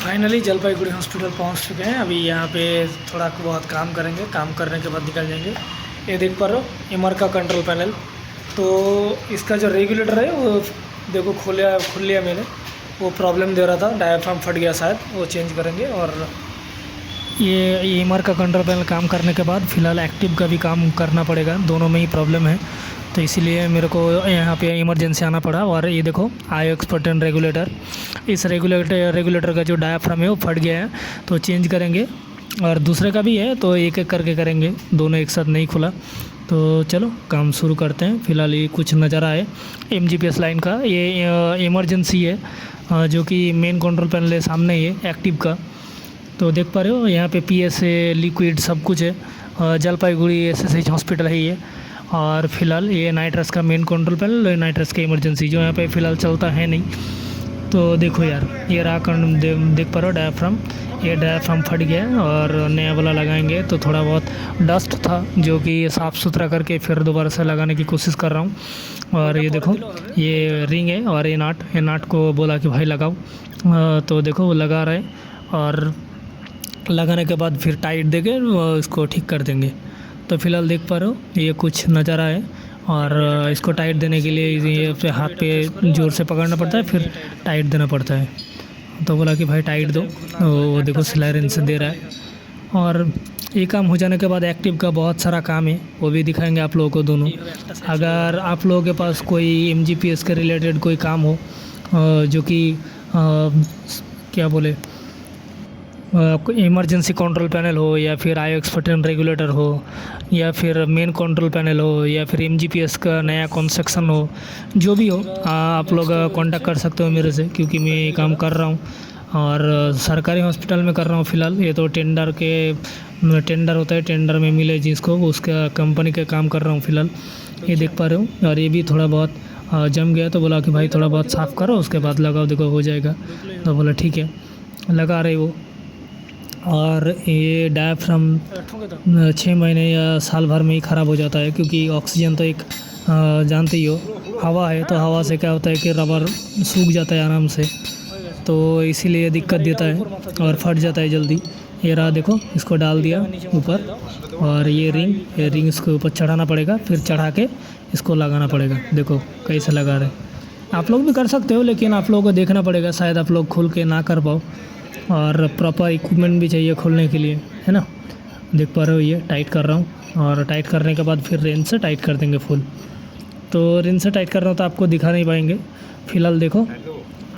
Finally Jalpaiguri hospital पहुंच चुके हैं। अभी यहाँ पे थोड़ा बहुत काम करेंगे, काम करने के बाद निकल जाएंगे। ये देख पा रहे हो एमआर का कंट्रोल पैनल। तो इसका जो रेगुलेटर है वो देखो खुल लिया मैंने। वो प्रॉब्लम दे रहा था, डायाफ्राम फट गया शायद, वो चेंज करेंगे। और ये एमआर का कंट्रोल पैनल काम करने के बाद फ़िलहाल एक्टिव का भी काम करना पड़ेगा, दोनों में ही प्रॉब्लम है। तो इसीलिए मेरे को यहाँ पे इमरजेंसी आना पड़ा। और ये देखो IOX बटन रेगुलेटर, इस रेगुलेटर का जो डायाफ्राम है वो फट गया है, तो चेंज करेंगे। और दूसरे का भी है, तो एक एक करके करेंगे, दोनों एक साथ नहीं खुला। तो चलो काम शुरू करते हैं। फ़िलहाल ये कुछ नज़र आए MGPS लाइन का, ये इमरजेंसी है, जो कि मेन कंट्रोल पैनल है सामने ही है एक्टिव का। तो देख पा रहे हो यहाँ पे PSA लिक्विड सब कुछ है। जलपाईगुड़ी SSH हॉस्पिटल है ये। और फिलहाल ये नाइट्रस का मेन कंट्रोल पैनल, नाइट्रस का इमरजेंसी जो यहाँ पे फ़िलहाल चलता है नहीं। तो देखो यार, ये रहा देख पा रहे हो डायाफ्राम, ये डायाफ्राम फट गया है और नया वाला लगाएंगे। तो थोड़ा बहुत डस्ट था जो कि साफ़ सुथरा करके फिर दोबारा से लगाने की कोशिश कर रहा हूँ। और ये देखो ये रिंग है और ये नाट को बोला कि भाई लगाओ। तो देखो वो लगा रहे हैं और लगाने के बाद फिर टाइट देके इसको ठीक कर देंगे। तो फ़िलहाल देख पा रहे हो ये कुछ नज़र आए। और इसको टाइट देने के लिए ये हाथ पे ज़ोर से पकड़ना पड़ता है, फिर टाइट देना पड़ता है। तो बोला कि भाई टाइट दो, वो देखो सिलाई से दे रहा है। और ये काम हो जाने के बाद एक्टिव का बहुत सारा काम है, वो भी दिखाएंगे आप लोगों को दोनों। अगर आप लोगों के पास कोई MGPS के रिलेटेड कोई काम हो, जो कि क्या बोले, इमरजेंसी कंट्रोल पैनल हो, या फिर IOX बटन रेगुलेटर हो, या फिर मेन कंट्रोल पैनल हो, या फिर MGPS का नया कंस्ट्रक्शन हो, जो भी हो, आप लोग कांटेक्ट कर सकते हो मेरे से, क्योंकि मैं ये काम कर रहा हूँ और सरकारी हॉस्पिटल में कर रहा हूँ फ़िलहाल। ये तो टेंडर होता है, टेंडर में मिले जिसको उसका कंपनी का काम कर रहा हूँ फ़िलहाल। ये देख पा रहे हो। और ये भी थोड़ा बहुत जम गया, तो बोला कि भाई थोड़ा बहुत साफ़ करो, उसके बाद लगाओ, देखो हो जाएगा। तो बोला ठीक है, लगा रहे वो। और ये डायाफ्राम 6 महीने या साल भर में ही ख़राब हो जाता है, क्योंकि ऑक्सीजन तो एक जानते ही हो हवा है, तो हवा से क्या होता है कि रबर सूख जाता है आराम से, तो इसीलिए दिक्कत देता है और फट जाता है जल्दी। ये रहा देखो, इसको डाल दिया ऊपर। और ये रिंग इसको ऊपर चढ़ाना पड़ेगा, फिर चढ़ा के इसको लगाना पड़ेगा। देखो कैसे लगा रहे। आप लोग भी कर सकते हो, लेकिन आप लोगों को देखना पड़ेगा, शायद आप लोग खोल के ना कर पाओ, और प्रॉपर इक्विपमेंट भी चाहिए खोलने के लिए, है ना। देख पा रहे हो ये टाइट कर रहा हूँ, और टाइट करने के बाद फिर रेंज से टाइट कर देंगे फुल। तो रेंज से टाइट कर रहा हूँ तो आपको दिखा नहीं पाएंगे। फ़िलहाल देखो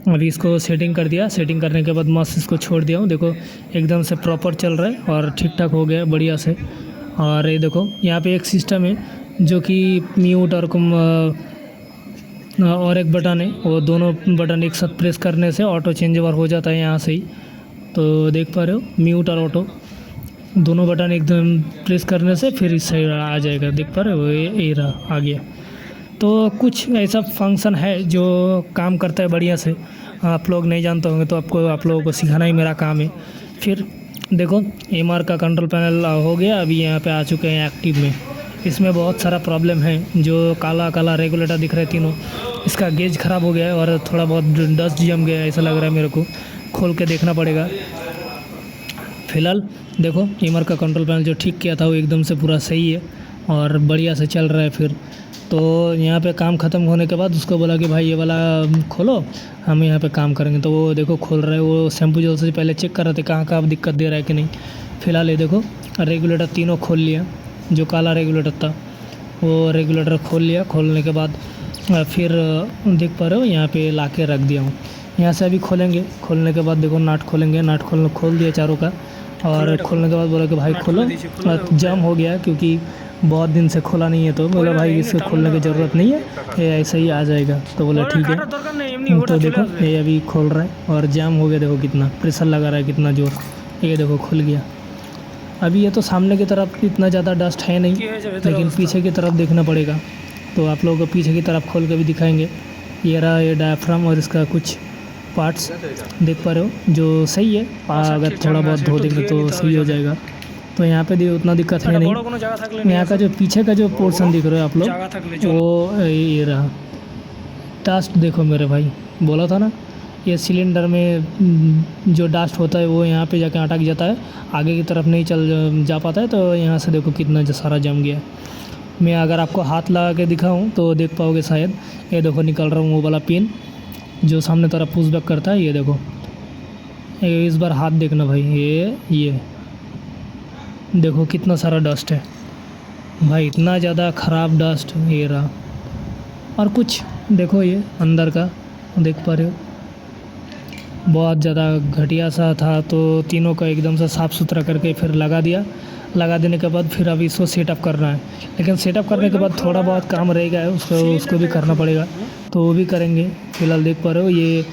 अभी इसको सेटिंग कर दिया, सेटिंग करने के बाद मस्त इसको छोड़ दिया हूँ। देखो एकदम से प्रॉपर चल रहा है और ठीक ठाक हो गया बढ़िया से। और ये देखो यहाँ पे एक सिस्टम है जो कि म्यूट और एक बटन है, वो दोनों बटन एक साथ प्रेस करने से ऑटो चेंज ओवर हो जाता है यहाँ से ही। तो देख पा रहे हो म्यूट और ऑटो दोनों बटन एकदम प्रेस करने से फिर इस साइड आ जाएगा। देख पा रहे हो ये रहा आ गया। तो कुछ ऐसा फंक्शन है जो काम करता है बढ़िया से, आप लोग नहीं जानते होंगे, तो आप लोगों को सिखाना ही मेरा काम है। फिर देखो MR का कंट्रोल पैनल हो गया, अभी यहाँ पे आ चुके हैं एक्टिव में। इसमें बहुत सारा प्रॉब्लम है, जो काला काला रेगुलेटर दिख रहे तीनों, इसका गेज ख़राब हो गया है और थोड़ा बहुत डस्ट जम गया है, ऐसा लग रहा है मेरे को, खोल के देखना पड़ेगा। फ़िलहाल देखो MR का कंट्रोल पैनल जो ठीक किया था वो एकदम से पूरा सही है और बढ़िया से चल रहा है। फिर तो यहाँ पे काम ख़त्म होने के बाद उसको बोला कि भाई ये वाला खोलो, हम यहाँ पे काम करेंगे। तो वो देखो खोल रहा है, वो शैम्पू जेल से पहले चेक कर रहे थे कहाँ कहाँ दिक्कत दे रहा है कि नहीं। फ़िलहाल ये देखो रेगुलेटर तीनों खोल लिया, जो काला रेगुलेटर था वो रेगुलेटर खोल लिया। खोलने के बाद फिर देख पा रहे हो यहाँ पे ला के रख दिया हूँ। यहाँ से अभी खोलेंगे, खोलने के बाद देखो नाट खोलेंगे, नाट खोल दिया चारों का। और खोलने के बाद बोला कि भाई खोलो, जाम हो गया क्योंकि बहुत दिन से खोला नहीं है। तो बोला भाई इसको खोलने की ज़रूरत नहीं है, ये ऐसे ही आ जाएगा। तो बोला ठीक है। तो देखो ये अभी खोल रहा है और जाम हो गया, देखो कितना प्रेशर लगा रहा है, कितना जोर। ये देखो खुल गया। अभी ये तो सामने की तरफ इतना ज़्यादा डस्ट है नहीं, लेकिन पीछे की तरफ देखना पड़ेगा। तो आप लोगों को पीछे की तरफ खोल के भी दिखाएंगे। ये रहा ये डायाफ्राम और इसका कुछ पार्ट्स देख पा रहे हो जो सही है, अगर थोड़ा बहुत धो देंगे तो सही हो जाएगा। तो यहाँ पे उतना दिक्कत है नहीं। यहाँ का जो पीछे का जो पोर्शन दिख रहा है आप लोग, वो ये रहा डस्ट। देखो मेरे भाई बोला था ना, ये सिलेंडर में जो डस्ट होता है वो यहाँ पे जाके अटक जाता है, आगे की तरफ नहीं चल जा पाता है। तो यहाँ से देखो कितना सारा जम गया। मैं अगर आपको हाथ लगा के दिखाऊं तो देख पाओगे शायद। ये देखो निकल रहा हूँ वो वाला पिन जो सामने तरफ पुश बैक करता है। ये देखो, ये इस बार हाथ देखना भाई, ये देखो कितना सारा डस्ट है भाई, इतना ज़्यादा ख़राब डस्ट ये रहा। और कुछ देखो ये अंदर का देख पा रहे हो, बहुत ज़्यादा घटिया सा था। तो तीनों का एकदम से साफ़ सुथरा करके फिर लगा दिया। लगा देने के बाद फिर अभी इसको सेटअप करना है, लेकिन सेटअप करने के बाद थोड़ा बहुत काम रहेगा उसको भी करना पड़ेगा, तो वो भी करेंगे। फ़िलहाल देख पा रहे हो ये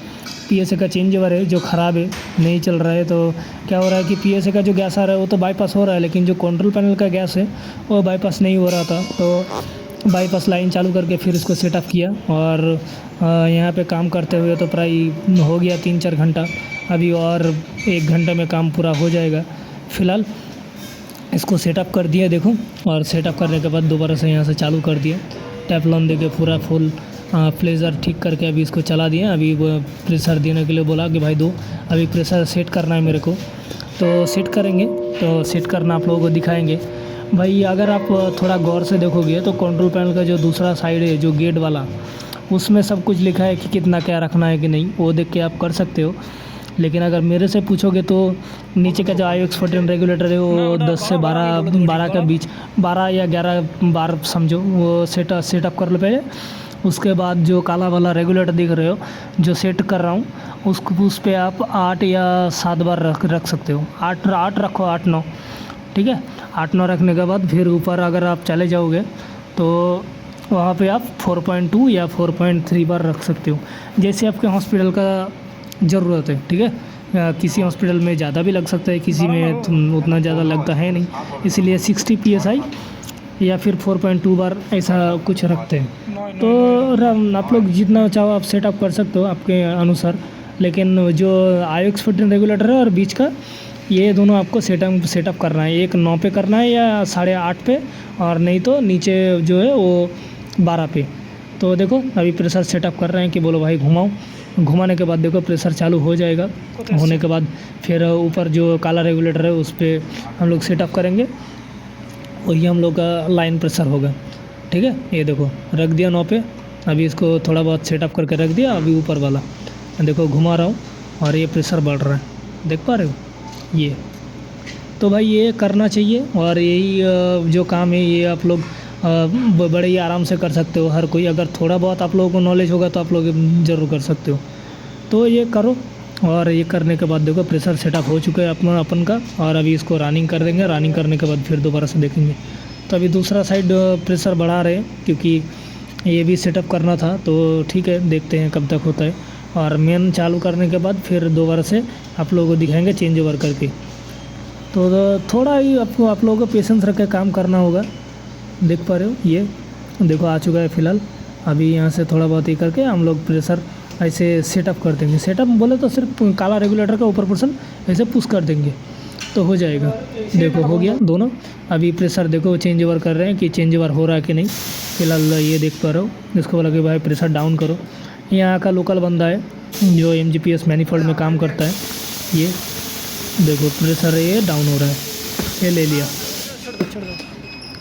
PSA का चेंज ओवर है जो ख़राब है, नहीं चल रहा है। तो क्या हो रहा है कि PSA का जो गैस आ रहा है वो तो बाईपास हो रहा है, लेकिन जो कंट्रोल पैनल का गैस है वो बाईपास नहीं हो रहा था। तो बाईपास लाइन चालू करके फिर इसको सेटअप किया। और यहाँ पे काम करते हुए तो प्राय हो गया 3-4 घंटा, अभी और 1 घंटे में काम पूरा हो जाएगा। फ़िलहाल इसको सेटअप कर दिया देखो, और सेटअप करने के बाद दोबारा से यहाँ से चालू कर दिया। टेफ्लॉन देके पूरा फुल प्रेशर ठीक करके अभी इसको चला दिए। अभी वो प्रेशर देने के लिए बोला कि भाई दो, अभी प्रेशर सेट करना है मेरे को, तो सेट करेंगे। तो सेट करना आप लोगों को दिखाएंगे भाई। अगर आप थोड़ा गौर से देखोगे तो कंट्रोल पैनल का जो दूसरा साइड है जो गेट वाला, उसमें सब कुछ लिखा है कि कितना क्या रखना है कि नहीं, वो देख के आप कर सकते हो। लेकिन अगर मेरे से पूछोगे तो नीचे का जो IOX14 रेगुलेटर है वो 10 से 12 के बीच, 12 या 11 बार समझो, वो सेटअप कर लो पहले। उसके बाद जो काला वाला रेगुलेटर दिख रहे हो जो सेट कर रहा हूँ, उस पर आप 8 या 7 बार रख सकते हो। 8 रखो, 8-9, ठीक है। 8-9 रखने के बाद फिर ऊपर अगर आप चले जाओगे तो वहाँ पे आप 4.2 या 4.3 बार रख सकते हो, जैसे आपके हॉस्पिटल का ज़रूरत है, ठीक है। किसी हॉस्पिटल में ज़्यादा भी लग सकता है, किसी में उतना ज़्यादा लगता है नहीं, इसलिए 60 PSI या फिर 4.2 बार ऐसा कुछ रखते हैं। तो आप लोग जितना चाहो आप सेटअप कर सकते हो आपके अनुसार, लेकिन जो IOX14 रेगुलेटर है और बीच का, ये दोनों आपको सेटअप करना है। एक 9 पे करना है या 8.5 पे, और नहीं तो नीचे जो है वो 12 पे। तो देखो अभी प्रेशर सेटअप कर रहे हैं कि बोलो भाई घुमाओ। घुमाने के बाद देखो प्रेशर चालू हो जाएगा। होने के बाद फिर ऊपर जो काला रेगुलेटर है उस पर हम लोग सेटअप करेंगे, वही हम लोग का लाइन प्रेशर होगा, ठीक है। ये देखो रख दिया 9 पे, अभी इसको थोड़ा बहुत सेटअप करके रख दिया। अभी ऊपर वाला देखो घुमा रहा हूँ और ये प्रेशर बढ़ रहा है, देख पा रहे हो ये। तो भाई ये करना चाहिए, और यही जो काम है ये आप लोग बड़े ही आराम से कर सकते हो। हर कोई, अगर थोड़ा बहुत आप लोगों को नॉलेज होगा तो आप लोग ज़रूर कर सकते हो। तो ये करो, और ये करने के बाद देखो प्रेशर सेटअप हो चुका है अपन का, और अभी इसको रनिंग कर देंगे। रनिंग करने के बाद फिर दोबारा से देखेंगे। तो अभी दूसरा साइड प्रेशर बढ़ा रहे हैं क्योंकि ये भी सेटअप करना था, तो ठीक है देखते हैं कब तक होता है। और मेन चालू करने के बाद फिर दोबारा से आप लोगों को दिखाएंगे चेंज ओवर करके। तो थोड़ा ही आप लोगों को पेशेंस रख के काम करना होगा। देख पा रहे हो ये देखो आ चुका है फ़िलहाल। अभी यहाँ से थोड़ा बहुत ही करके हम लोग प्रेशर ऐसे सेटअप कर देंगे। सेटअप बोले तो सिर्फ काला रेगुलेटर का ऊपर पोर्शन ऐसे पुश कर देंगे तो हो जाएगा। देखो हो गया दोनों। अभी प्रेशर देखो चेंज ओवर कर रहे हैं कि चेंज ओवर हो रहा है कि नहीं। फ़िलहाल ये देख पा रहे हो, इसको बोला कि भाई प्रेशर डाउन करो। यहाँ का लोकल बंदा है जो MGPS मैनिफोल्ड में काम करता है। ये देखो प्रेशर ये डाउन हो रहा है, ये ले लिया,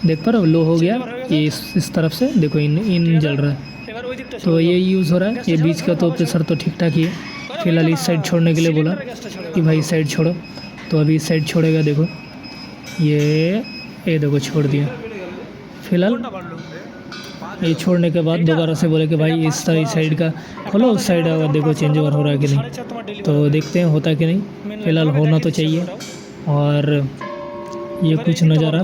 देख पा रहे हो लो हो गया। ये इस तरफ से देखो इन जल रहा है, तो ये यूज़ हो रहा है। ये बीच का तो प्रेशर तो ठीक ठाक ही है। फिलहाल इस साइड छोड़ने के लिए बोला कि भाई इस साइड छोड़ो, तो अभी इस साइड छोड़ेगा। देखो ये देखो छोड़ दिया। फिलहाल ये छोड़ने के बाद दोबारा से बोले कि भाई इस साइड का खोलो, उस साइड देखो चेंज ओवर हो रहा है कि नहीं। तो देखते हैं होता कि नहीं। फ़िलहाल होना तो चाहिए। और ये कुछ नज़ारा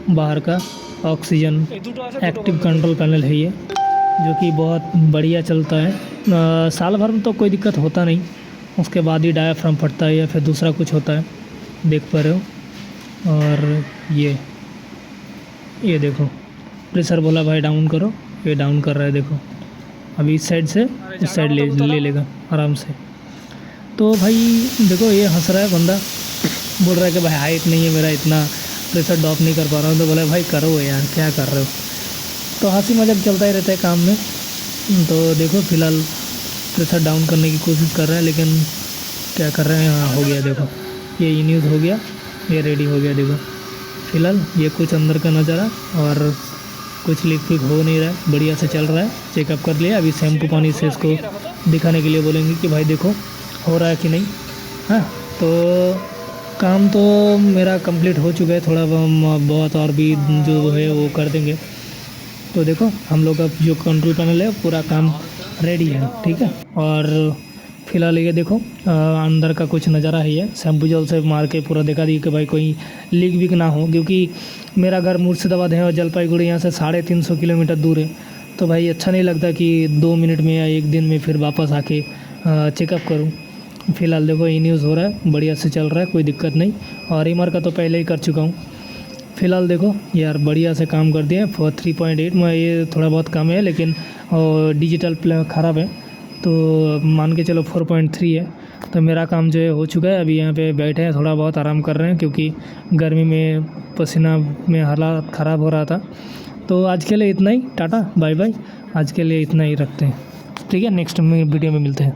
बाहर का ऑक्सीजन एक्टिव कंट्रोल पैनल है ये, जो कि बहुत बढ़िया चलता है। साल भर में तो कोई दिक्कत होता नहीं, उसके बाद ही डायाफ्राम फटता है या फिर दूसरा कुछ होता है, देख पा रहे हो। और ये देखो प्रेशर बोला भाई डाउन करो, ये डाउन कर रहा है। देखो अभी इस साइड से इस साइड ले लेगा आराम से। तो भाई देखो ये हंस रहा है बंदा, बोल रहा है कि भाई हाइट नहीं है मेरा, इतना प्रेशर ड्रॉप नहीं कर पा रहा हूँ। तो बोला भाई करो यार, क्या कर रहे हो। तो हंसी मजाक चलता ही रहता है काम में। तो देखो फ़िलहाल प्रेशर डाउन करने की कोशिश कर रहे हैं, लेकिन क्या कर रहे हैं, हाँ हो गया देखो, ये यूज हो गया, ये रेडी हो गया देखो। फिलहाल ये कुछ अंदर का नज़ारा, और कुछ लीक फीक हो नहीं रहा है, बढ़िया से चल रहा है। चेकअप कर लिया, अभी शैम्पू पानी से इसको दिखाने के लिए बोलेंगे कि भाई देखो हो रहा है कि नहीं। हाँ, तो काम तो मेरा कंप्लीट हो चुका है, थोड़ा बहुत और भी जो है वो कर देंगे। तो देखो हम लोग का जो कंट्रोल पैनल है पूरा काम रेडी है, ठीक है। और फिलहाल ये देखो अंदर का कुछ नज़ारा है, ये शैम्पू जल से मार के पूरा दिखा दी कि भाई कोई लीक वीक ना हो, क्योंकि मेरा घर मुर्शिदाबाद है और जलपाईगुड़ी यहाँ से 350 किलोमीटर दूर है। तो भाई अच्छा नहीं लगता कि 2 मिनट में या 1 दिन में फिर वापस आके चेकअप करूँ। फ़िलहाल देखो ई न्यूज़ हो रहा है, बढ़िया से चल रहा है, कोई दिक्कत नहीं। और इमर का तो पहले ही कर चुका हूँ। फ़िलहाल देखो यार बढ़िया से काम कर दिया। 3.8 में ये थोड़ा बहुत कम है, लेकिन डिजिटल ख़राब है, तो मान के चलो 4.3 है। तो मेरा काम जो है हो चुका है। अभी यहाँ पे बैठे हैं, थोड़ा बहुत आराम कर रहे हैं, क्योंकि गर्मी में पसीना में हालात ख़राब हो रहा था। तो आज के लिए इतना ही, टाटा बाय बाय, आज के लिए इतना ही रखते हैं, ठीक है। नेक्स्ट वीडियो में मिलते हैं।